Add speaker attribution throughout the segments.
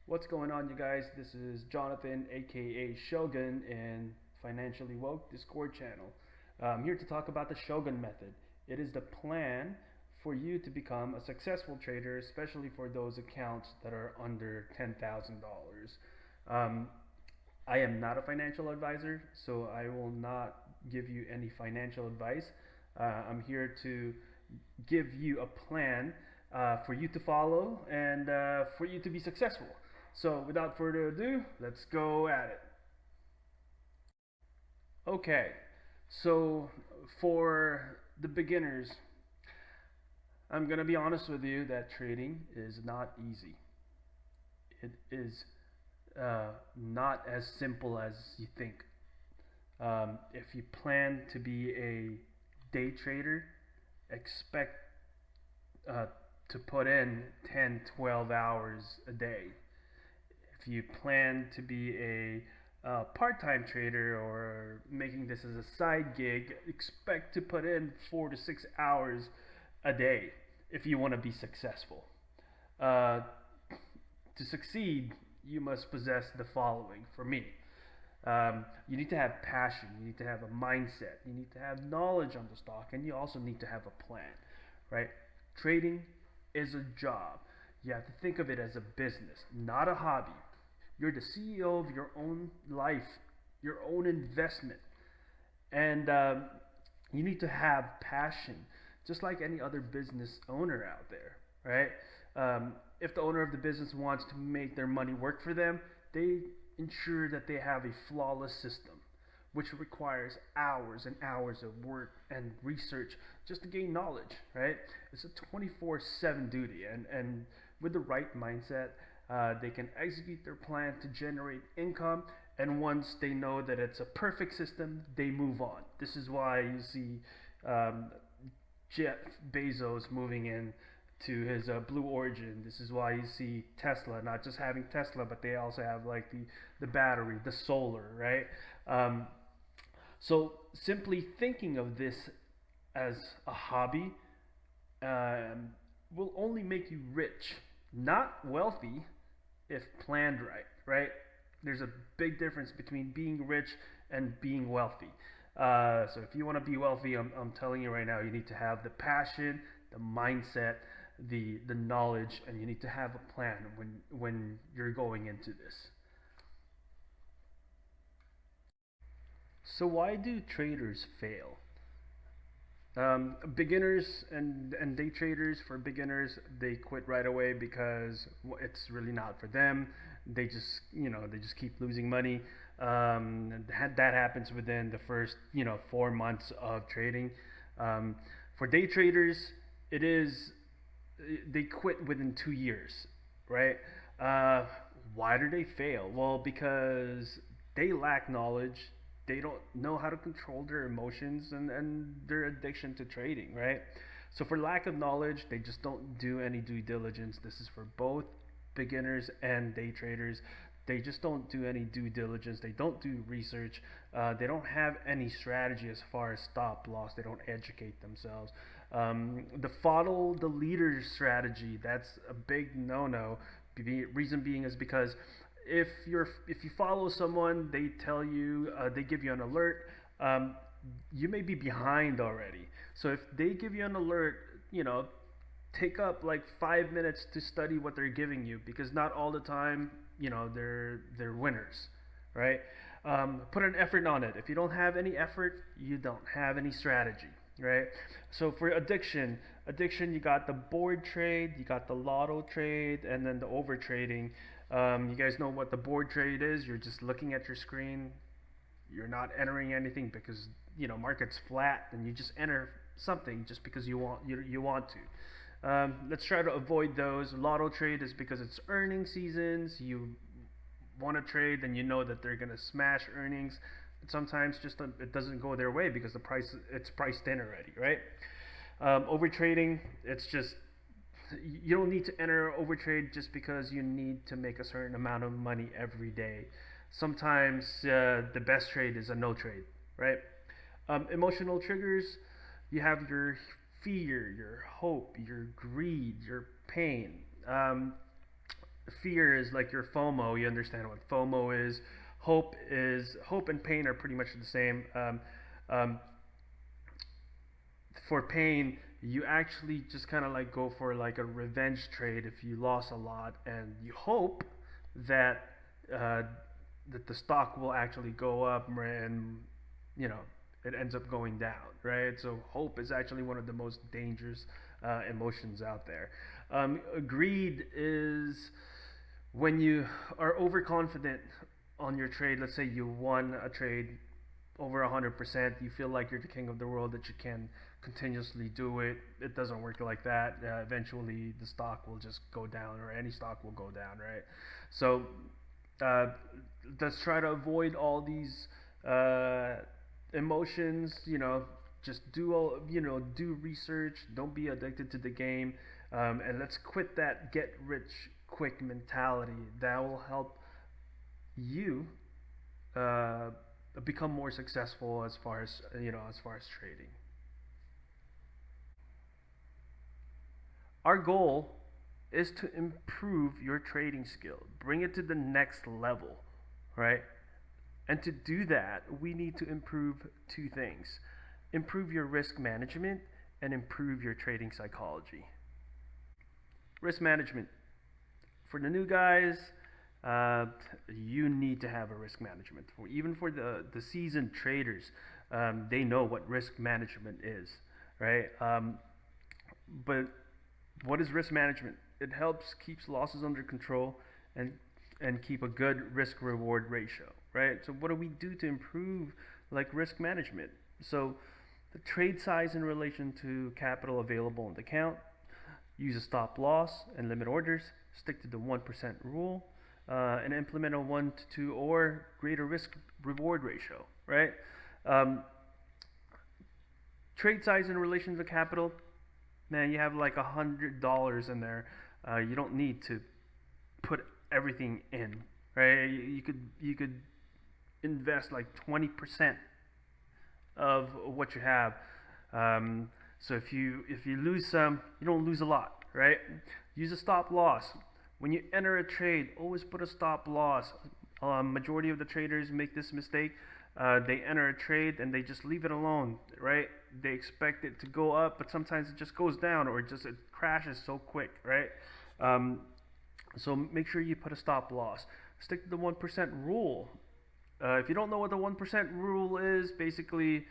Speaker 1: What's going on, you guys? This is Jonathan, aka Shogun, in Financially Woke Discord channel. I'm here to talk about the Shogun Method. It is the plan for you to become a successful trader, especially for those accounts that are under $10,000. Um, I am not a financial advisor, so I will not give you any financial advice. I'm here to give you a plan for you to follow and for you to be successful. So, without further ado, let's go at it. Okay, so for the beginners, I'm gonna be honest with you that trading is not easy. It is not as simple as you think. If you plan to be a day trader, expect uh, to put in 10, 12 hours a day. If you plan to be a part-time trader or making this as a side gig, expect to put in 4 to 6 hours a day if you want to be successful. Uh, to succeed, you must possess the following. For me, you need to have passion, you need to have a mindset, you need to have knowledge on the stock, and you also need to have a plan, right? Trading is a job. You have to think of it as a business, not a hobby. You're the CEO of your own life, your own investment, and you need to have passion, just like any other business owner out there, right? If the owner of the business wants to make their money work for them, they ensure that they have a flawless system, which requires hours and hours of work and research just to gain knowledge, right? It's a 24/7 duty, and with the right mindset, they can execute their plan to generate income. And once they know that it's a perfect system, they move on. This is why you see um, Jeff Bezos moving in to his Blue Origin. This is why you see Tesla not just having Tesla, but they also have like the battery, the solar, right? Um, so simply thinking of this as a hobby um, will only make you rich, not wealthy, if planned right, right? There's a big difference between being rich and being wealthy. So if you want to be wealthy, I'm telling you right now, you need to have the passion, the mindset, the knowledge, and you need to have a plan when you're going into this. So why do traders fail? Beginners and day traders, for beginners, they quit right away because it's really not for them. They just keep losing money. That happens within the first 4 months of trading. For day traders, it is they quit within 2 years, right? Uh, why do they fail? Well, because they lack knowledge. They don't know how to control their emotions and their addiction to trading, right? So, for lack of knowledge, they just don't do any due diligence. This is for both beginners and day traders. They just don't do any due diligence. They don't do research. They don't have any strategy as far as stop loss. They don't educate themselves. The follow the leader strategy, that's a big no-no. Reason being is because if you follow someone, they tell you, they give you an alert, um, you may be behind already. So if they give you an alert, you know, take up like 5 minutes to study what they're giving you, because not all the time, they're winners, right? Put an effort on it. If you don't have any effort, you don't have any strategy, right? So for addiction, you got the board trade, you got the lotto trade, and then the over trading. You guys know what the board trade is? You're just looking at your screen. You're not entering anything because market's flat, and you just enter something just because you want to. Let's try to avoid those. Lotto trade is because it's earning seasons. You want to trade, and you know that they're gonna smash earnings. But sometimes just it doesn't go their way because it's priced in already, right? Over trading, it's just you don't need to enter overtrade just because you need to make a certain amount of money every day. Sometimes the best trade is a no trade, right? Emotional triggers, you have your fear, your hope, your greed, your pain. fear is like your FOMO. You understand what FOMO is. Hope and pain are pretty much the same. Um, for pain, you actually just kind of like go for like a revenge trade if you lost a lot, and you hope that uh, that the stock will actually go up, and you know it ends up going down, right? So hope is actually one of the most dangerous emotions out there. Greed is when you are overconfident on your trade. Let's say you won a trade over 100%. You feel like you're the king of the world, that you can continuously do it. It doesn't work like that. Eventually the stock will just go down, or any stock will go down, right? So uh, let's try to avoid all these uh, emotions. Just do research. Don't be addicted to the game, and let's quit that get rich quick mentality. That will help you uh, become more successful as far as trading. Our goal is to improve your trading skill, bring it to the next level, right? And to do that, we need to improve two things: improve your risk management and improve your trading psychology. Risk management. For the new guys, uh, you need to have a risk management. Even for the seasoned traders, they know what risk management is, right? But what is risk management? It helps keeps losses under control and keep a good risk reward ratio, right? So what do we do to improve like risk management? So the trade size in relation to capital available in the account, use a stop loss and limit orders, stick to the 1% rule, and implement a 1 to 2 or greater risk reward ratio, right? Um, Trade size in relation to capital, man, you have like $100 in there. You don't need to put everything in, right? You could invest like 20% of what you have. So if you lose some, you don't lose a lot, right? Use a stop loss. When you enter a trade, always put a stop loss. Majority of the traders make this mistake. They enter a trade and they just leave it alone, right? They expect it to go up, but sometimes it just goes down, or it crashes so quick, right? So make sure you put a stop loss. Stick to the 1% rule. If you don't know what the 1% rule is, basically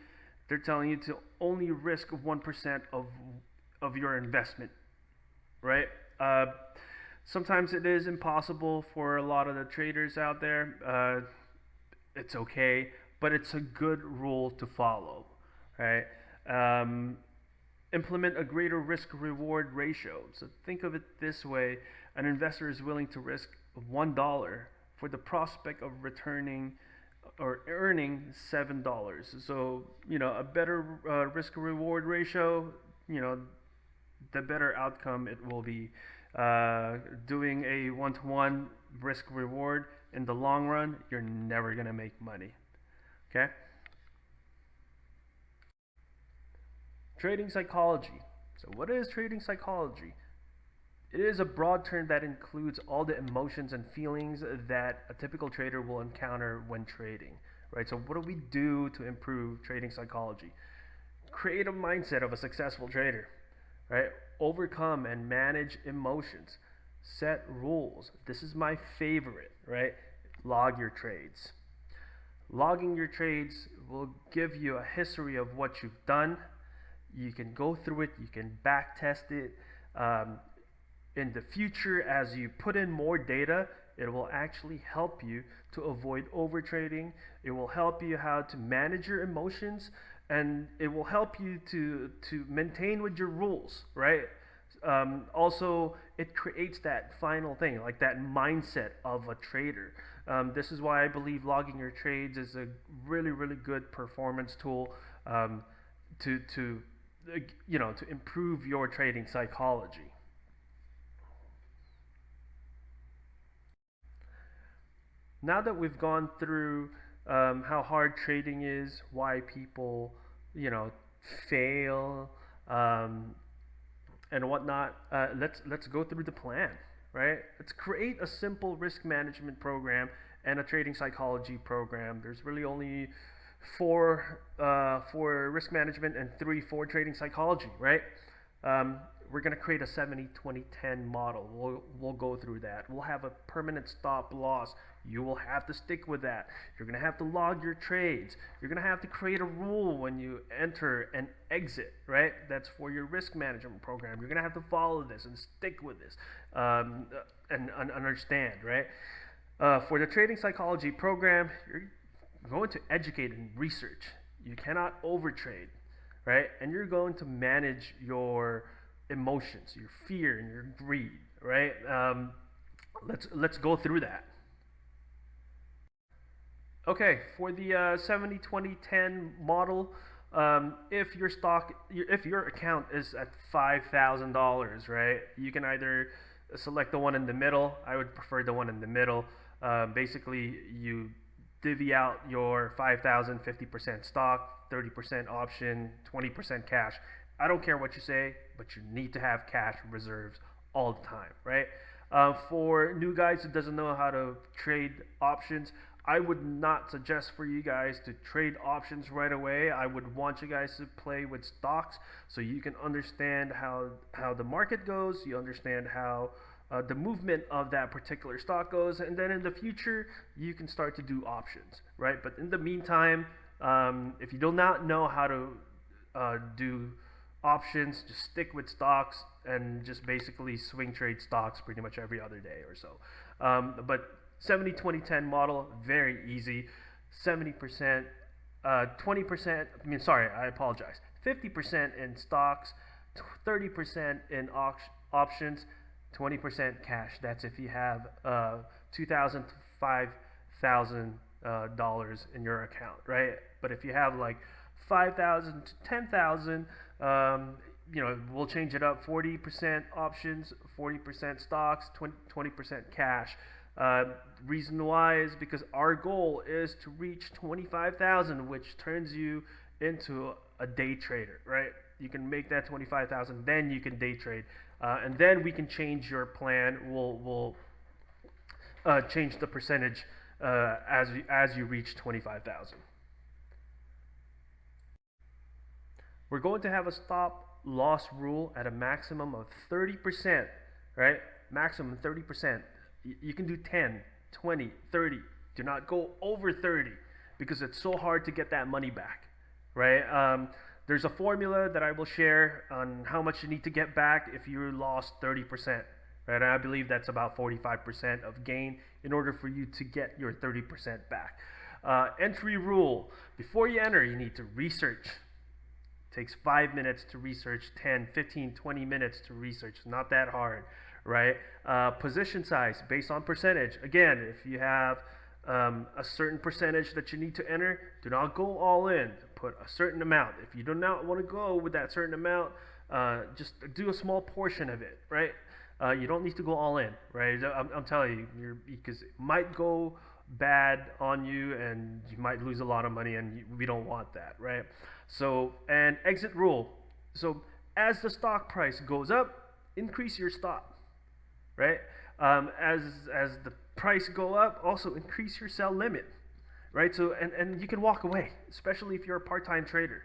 Speaker 1: they're telling you to only risk 1% of your investment, right? Sometimes it is impossible for a lot of the traders out there. It's okay, but it's a good rule to follow, right? Um, Implement a greater risk reward ratio. So think of it this way: an investor is willing to risk $1 for the prospect of returning or earning $7. So, a better risk reward ratio, you know, the better outcome it will be. Doing a one-to-one risk reward, in the long run, you're never going to make money. Okay? Trading psychology. So, what is trading psychology? It is a broad term that includes all the emotions and feelings that a typical trader will encounter when trading, right? So, what do we do to improve trading psychology? Create a mindset of a successful trader, right? Overcome and manage emotions. Set rules. This is my favorite, right? Log your trades. Logging your trades will give you a history of what you've done. You can go through it, you can back test it. Um, in the future, as you put in more data, it will actually help you to avoid overtrading. It will help you how to manage your emotions, and it will help you to maintain with your rules, right? Also, it creates that final thing, like that mindset of a trader. This is why I believe logging your trades is a really, really good performance tool, to to improve your trading psychology. Now that we've gone through how hard trading is, why people, you know, fail, um, and whatnot, let's go through the plan. right? Let's create a simple risk management program and a trading psychology program. There's really only four for risk management and three for trading psychology, right? We're going to create a 70-20-10 model. We'll go through that. We'll have a permanent stop loss. You will have to stick with that. You're going to have to log your trades. You're going to have to create a rule when you enter and exit, right? That's for your risk management program. You're going to have to follow this and stick with this and understand, right? For the trading psychology program, you're going to educate and research. You cannot overtrade, right? And you're going to manage your emotions, your fear, and your greed, right? Let's go through that. Okay, for the 70-20-10 model, if your account is at $5,000, right, you can either select the one in the middle. I would prefer the one in the middle. Basically, you divvy out your 5,000, 50% stock, 30% option, 20% cash. I don't care what you say, but you need to have cash reserves all the time, right? For new guys who doesn't know how to trade options, I would not suggest for you guys to trade options right away. I would want you guys to play with stocks so you can understand how the market goes, you understand how the movement of that particular stock goes, and then in the future you can start to do options, right? But in the meantime, if you do not know how to do options, just stick with stocks and just basically swing trade stocks pretty much every other day or so. But 70-20-10 model, very easy. 70%, 20%, I apologize. 50% in stocks, 30% in options, 20% cash. That's if you have $2,000 to $5,000 in your account, right? But if you have like 5,000 to 10,000, we'll change it up. 40% options, 40% stocks, 20% cash. Reason why is because our goal is to reach 25,000, which turns you into a day trader, right? You can make that 25,000, then you can day trade, and then we can change your plan. We'll change the percentage as you reach 25,000. We're going to have a stop loss rule at a maximum of 30%, right? Maximum 30%. You can do 10, 20, 30. Do not go over 30 because it's so hard to get that money back, right? There's a formula that I will share on how much you need to get back if you lost 30%, right? And I believe that's about 45% of gain in order for you to get your 30% back. Entry rule. Before you enter, you need to research. It takes 5 minutes to research, 10, 15, 20 minutes to research. Not that hard, right? Position size based on percentage. Again, if you have a certain percentage that you need to enter, do not go all in. Put a certain amount. If you do not want to go with that certain amount, just do a small portion of it, right? You don't need to go all in, right? I'm telling you, because it might go bad on you and you might lose a lot of money, and we don't want that, right? So, and exit rule. So as the stock price goes up, increase your stop, right? As the price go up, also increase your sell limit, right? So and you can walk away, especially if you're a part-time trader.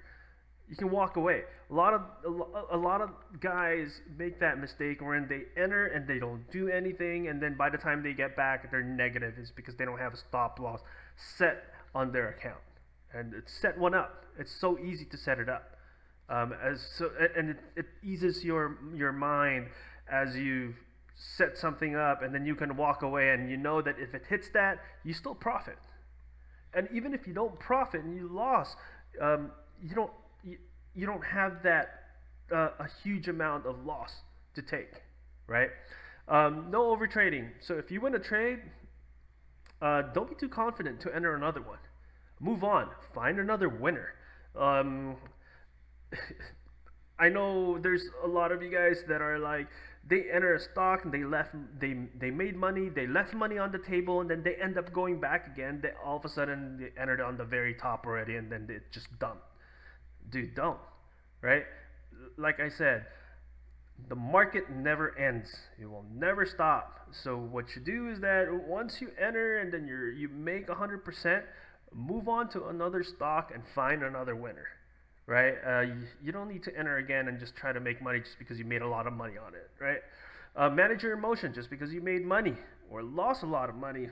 Speaker 1: You can walk away. A lot of guys make that mistake wherein they enter and they don't do anything, and then by the time they get back, they're negative. It's because they don't have a stop loss set on their account, and it's set one up. It's so easy to set it up, it eases your mind as you set something up, and then you can walk away, and you know that if it hits that, you still profit. And even if you don't profit and you lost, you don't have that a huge amount of loss to take, right? No over trading. So if you win a trade, don't be too confident to enter another one. Move on. Find another winner. I know there's a lot of you guys that are like, they enter a stock and they made money, they left money on the table, and then they end up going back again. They all of a sudden they entered on the very top already, and then it's just dumb. Dude, don't, right? Like I said, The market never ends. It will never stop. So what you do is that once you enter and then you make 100%, move on to another stock and find another winner, right? You don't need to enter again and just try to make money just because you made a lot of money on it, right? Manage your emotion just because you made money or lost a lot of money,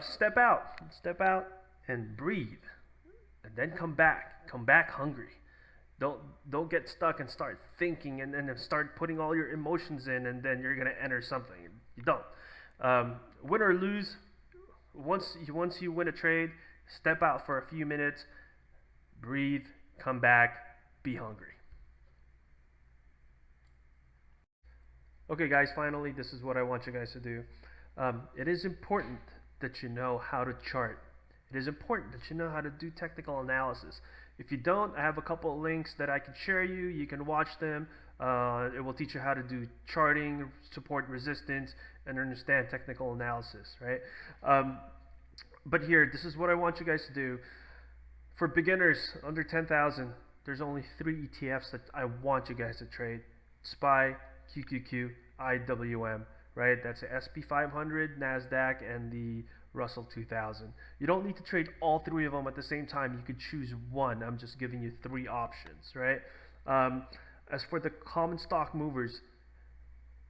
Speaker 1: step out and breathe, and then come back hungry. Don't get stuck and start thinking and then start putting all your emotions in and then you're gonna enter something. You don't. Win or lose, once you win a trade, step out for a few minutes, breathe, come back, be hungry. Okay guys, finally this is what I want you guys to do. It is important that you know how to chart. It is important that you know how to do technical analysis. If you don't, I have a couple of links that I can share you. You can watch them. It will teach you how to do charting, support resistance, and understand technical analysis, right? But here, this is what I want you guys to do. For beginners under 10,000, there's only 3 ETFs that I want you guys to trade. SPY, QQQ, IWM, right? That's the SP 500, NASDAQ, and the Russell 2000. You don't need to trade all 3 of them at the same time. You could choose one. I'm just giving you 3 options, right? As for the common stock movers,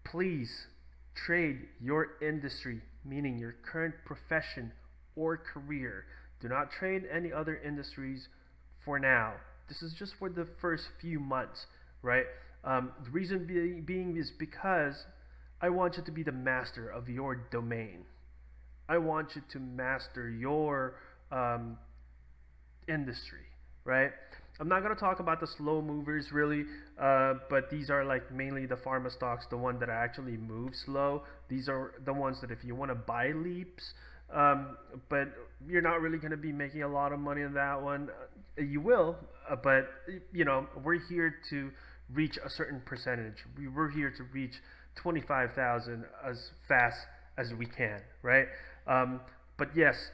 Speaker 1: please trade your industry, meaning your current profession or career. Do not trade any other industries for now. This is just for the first few months, right? The reason being is because I want you to be the master of your domain. I want you to master your industry, right? I'm not going to talk about the slow movers really, but these are like mainly the pharma stocks, the one that actually move slow. These are the ones that if you want to buy leaps, but you're not really going to be making a lot of money on that one. You will, but we're here to reach a certain percentage. We're here to reach 25,000 as fast as we can, right? But yes,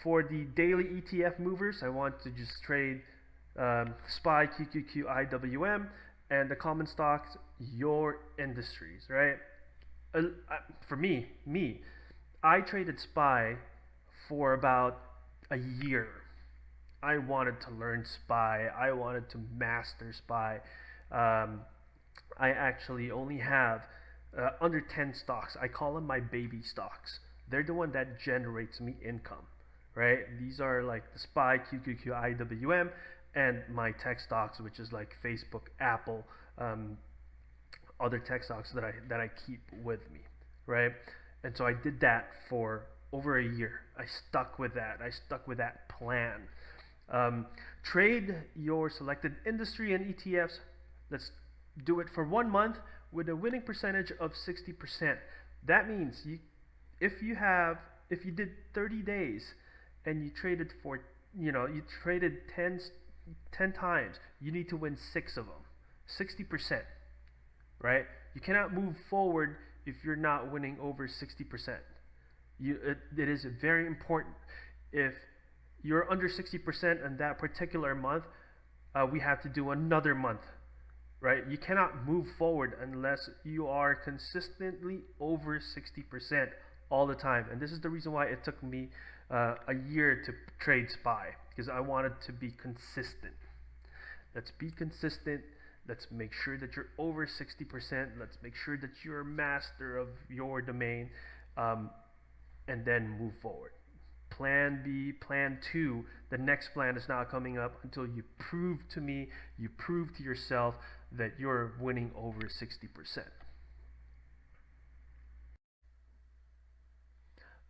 Speaker 1: for the daily ETF movers, I want to just trade SPY, QQQ, IWM, and the common stocks, your industries, right? For me, I traded SPY for about a year. I wanted to learn SPY. I wanted to master SPY. I actually only have under 10 stocks. I call them my baby stocks. They're the one that generates me income, right? These are like the SPY, QQQ, IWM, and my tech stocks, which is like Facebook, Apple, other tech stocks that I keep with me, right? And so I did that for over a year. I stuck with that. I stuck with that plan. Trade your selected industry and ETFs. Let's do it for 1 month with a winning percentage of 60%. That means if you did 30 days and you traded for, you traded 10 times, you need to win 6 of them, 60%, right? You cannot move forward if you're not winning over 60%. It is very important. If you're under 60% in that particular month, we have to do another month, right? You cannot move forward unless you are consistently over 60% all the time. And this is the reason why it took me a year to trade SPY, because I wanted to be consistent. Let's be consistent. Let's make sure that you're over 60%. Let's make sure that you're a master of your domain, and then move forward. Plan B, plan 2, the next plan is not coming up until you prove to me, you prove to yourself that you're winning over 60%.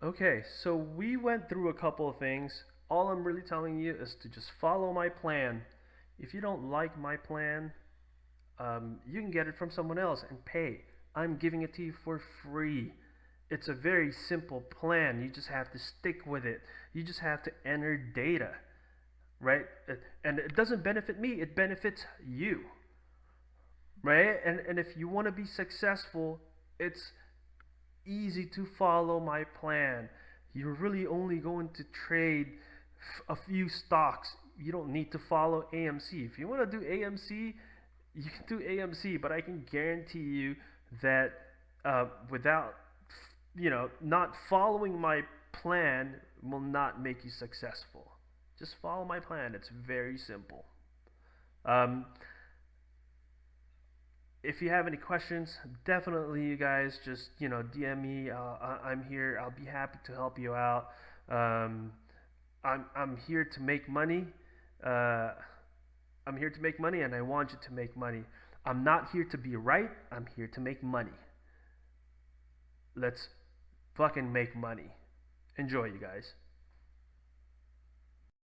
Speaker 1: Okay, so we went through a couple of things. All I'm really telling you is to just follow my plan. If you don't like my plan, you can get it from someone else and pay. I'm giving it to you for free. It's a very simple plan. You just have to stick with it. You just have to enter data, right? And it doesn't benefit me, it benefits you, right? And if you want to be successful, it's easy to follow my plan. You're really only going to trade a few stocks. You don't need to follow AMC. If you want to do AMC, You can do AMC, but I can guarantee you that without, not following my plan will not make you successful. Just follow my plan. It's very simple. Um, if you have any questions, definitely you guys just DM me. I'm here. I'll be happy to help you out. Um, I'm here to make money. Uh, I'm here to make money, and I want you to make money. I'm not here to be right. I'm here to make money. Let's fucking make money. Enjoy, you guys.